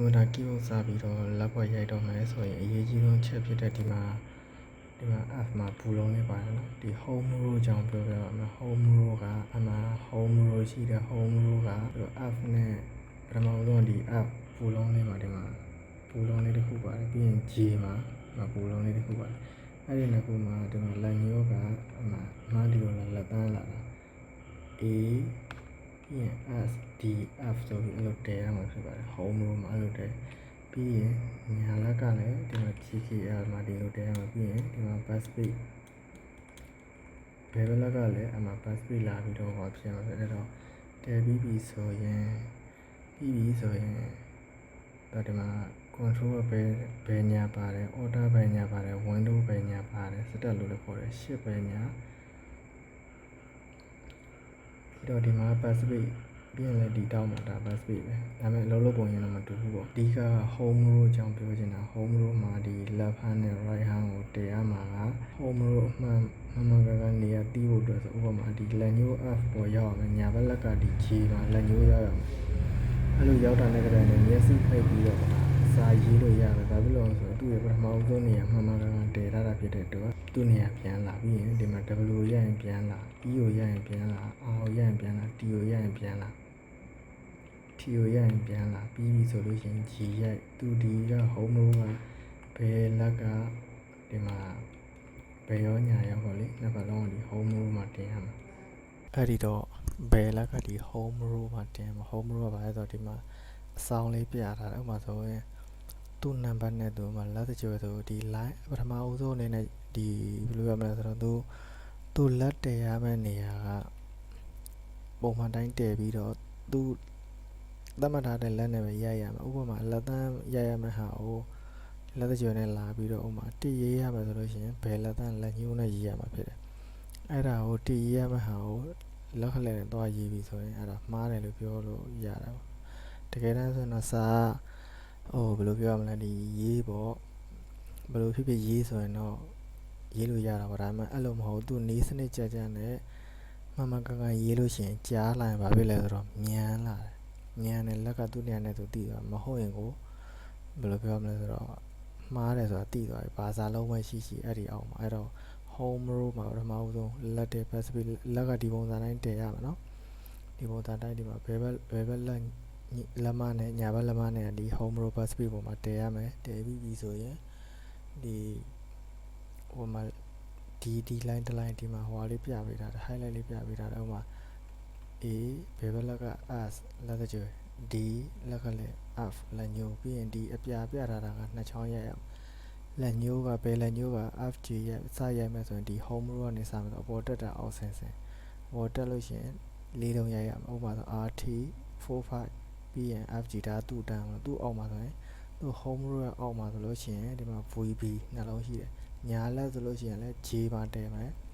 ကွန်ပျူတာကီးဘုတ်စပြီးတော့လက်ဖွဲ့ရိုက်တော့မယ်ဆိုရင်အရေးကြီးဆုံးချက်ဖြစ်တဲ့ဒီမှာ F မှာပူလုံးလေးပါတယ်နော်ဒီ home row ကြောင့်ပြောပြပါမယ် home row ကအမှ home row ရှိတယ် home row က F နဲ့ပထမဆုံးဒီ F ပူလုံးလေးမှာဒီမှာပူလုံးလေးတစ်ခုပါတယ်ပြီးရင် J မှာပူလုံးလေးတစ်ခုပါတယ်အဲ့ဒီနှစ်ခုမှာဒီမှာလက်ညိုးကအမှဒီလိုလက်တန်းလာတာ A ပြီးရင် S D F ဆိုပြီးအဲ့လိုတည်ရမှာဖြစ်ပါတယ် home row မှာအဲ့လိုတည်ပြီးရင်ညာလက်ကလည်းဒီမှာ GKL မှာဒီလိုတည်ရမှာပြီးရင်ဒီမှာ backspace ဘယ်ဘက်ကလည်းအမှ backspace လာပြီးတော့ဖြစ်မှာဖြစ်အဲ့တော့တည်ပြီးပြီဆိုရင်တော့ဒီမှာ control ဘယ်ညာပါတယ် order ဘယ်ညာပါတယ် window ဘယ်ညာပါတယ်စတက်လို့လည်းခေါ်တယ် shift ဘယ်ညာပြီးတော့ဒီမှာ backspace ပြီးရင်လည်းဒီတောက်မှာဒါ backspace ပဲဒါပေမဲ့လုံးပုံရင်တော့မတူဘူးပေါ့အဓိက home row ကြောင့်ပြောချင်တာ home row မှာဒီ left hand နဲ့ right hand ကိုတည်ရမှာက home row အမှန်ကနေရာတီးဖို့အတွက်ဆိုဥပမာဒီလက်ညိုး F ပေါ်ရောက်အောင်ညာဘက်လက်ကဒီ J မှာလက်ညိုးရောက်အောင်အဲ့လိုရောက်တာနဲ့တည်းကမျက်စိဖိတ်ပြီးတော့စာရေးလို့ရတယ်ဒါဖြစ်လို့ဆိုတော့သူ့ရဲ့ပထမဆုံးနေရာမှန်တည်ထားတာဖြစ်တဲ့အတွက်သူ့နေရာပြန်လာပြီးရင်ဒီမှာ W ရရင်ပြန်လာ E ကိုရရင်ပြန်လာ R ကိုရရင်ပြန်လာ T ကိုရရင်ပြန်လာ T ကိုရရင်ပြန်လာပြီးပြီဆိုလို့ရှိရင် G ရိုက်သူဒီက home row ကဘယ်လက်ကဒီမှာဘယ်ရောညာရောပေါ့လေနှစ်ပတ်လုံးကဒီ home row မှာတင်ရမှာအဲ့ဒီတော့ဘယ်လက်ကဒီ home row မှာတင်မှာ home row ကဘာလဲဆိုတော့ဒီမှာအဆောင်လေးပြထားတယ်ဥပမာဆိုရင်သူ့နံပါတ်နဲ့သူမှာလက်တချို့ဆိုဒီ line ပထမဦးဆုံးအနေနဲ့ဒီဘယ်လိုရမလဲဆိုတော့သူလက်တည်ရမယ့်နေရာကပုံမှန်တိုင်းတည်ပြီးတော့သူသတ်မှတ်ထားတဲ့လက်နဲ့ပဲရိုက်ရမှာဥပမာလက်သန်းရိုက်ရမယ့်ဟာကိုလက်တချို့နဲ့လာပြီးတော့ဥပမာတိရေးရမယ်ဆိုလို့ရှိရင်ဘယ်လက်သန်းလက်ညှိုးနဲ့ရေးရမှာဖြစ်တယ်အဲ့ဒါကိုတိရေးရမယ့်ဟာကိုလက်ခလက်နဲ့သွားရေးပြီးဆိုရင်အဲ့ဒါမှားတယ်လို့ပြောလို့ရတာပေါ့တကယ်တမ်းဆိုတော့စာဘယ်လိုပြောရမလဲဒီရေးပေါ့ဘယ်လိုဖြစ်ဖြစ်ရေးဆိုရင်တော့ရေးလို့ရတာပေါ့ဒါပေမဲ့အဲ့လိုမဟုတ်သူနီးစနစ်ကြနဲ့မှန်ကန်ရေးလို့ရှိရင်ကြားလာရင်ဘာဖြစ်လဲဆိုတော့ညံလာတယ်ညံတယ်လက်ကသူ့နေရာနဲ့သူတည်သွားမဟုတ်ရင်ကိုဘယ်လိုပြောမလဲဆိုတော့မှားတယ်ဆိုတာတည်သွားပြီဘာသာလုံးပဲရှိအဲ့ဒီအောက်မှာအဲ့တော့ home row မှာပထမဦးဆုံးလက်တဲ့ backspace လက်ကဒီပုံစံတိုင်းတည်ရမှာနော်ဒီပုံစံတိုင်းဒီမှာဘယ်ဘက်လက်မနဲ့ညာဘက်လက်မနဲ့ဒီ home row backspace ပေါ်မှာတည်ရမယ်တည်ပြီးပြီဆိုရင်ဒီဟိုမှာဒီ line တစ် line ဒီမှာဟိုလေးပြပေးထားတယ် highlight လေးပြပေးထားတယ်ဥပမာ A ဘယ်ဘက်လက်က S လက်တကျွဲ D လက်ကလည်း F လက်ညိုးပြီးရင်ဒီအပြပြထားတာကနှစ်ချောင်းရိုက်ရအောင်လက်ညိုးကဘယ်လက်ညိုးက FG ရိုက်စရိုက်မယ်ဆိုရင်ဒီ home row ကနေစမယ်ဆိုအပေါ်တက်တာအောက်ဆင်းအပေါ်တက်လို့ရှိရင်လေးလုံးရိုက်ရမယ်ဥပမာဆို RT 45ပြီးရင် FG ဒါသူ့တန်းသူ့အောက်မှာဆိုရင်သူ့ home row ရဲ့အောက်မှာဆိုလို့ရှိရင်ဒီမှာ VB နှလုံးရှိတယ်ညာလက်ဆိုလို့ရှိရင်လည်း J ပါတည်မယ်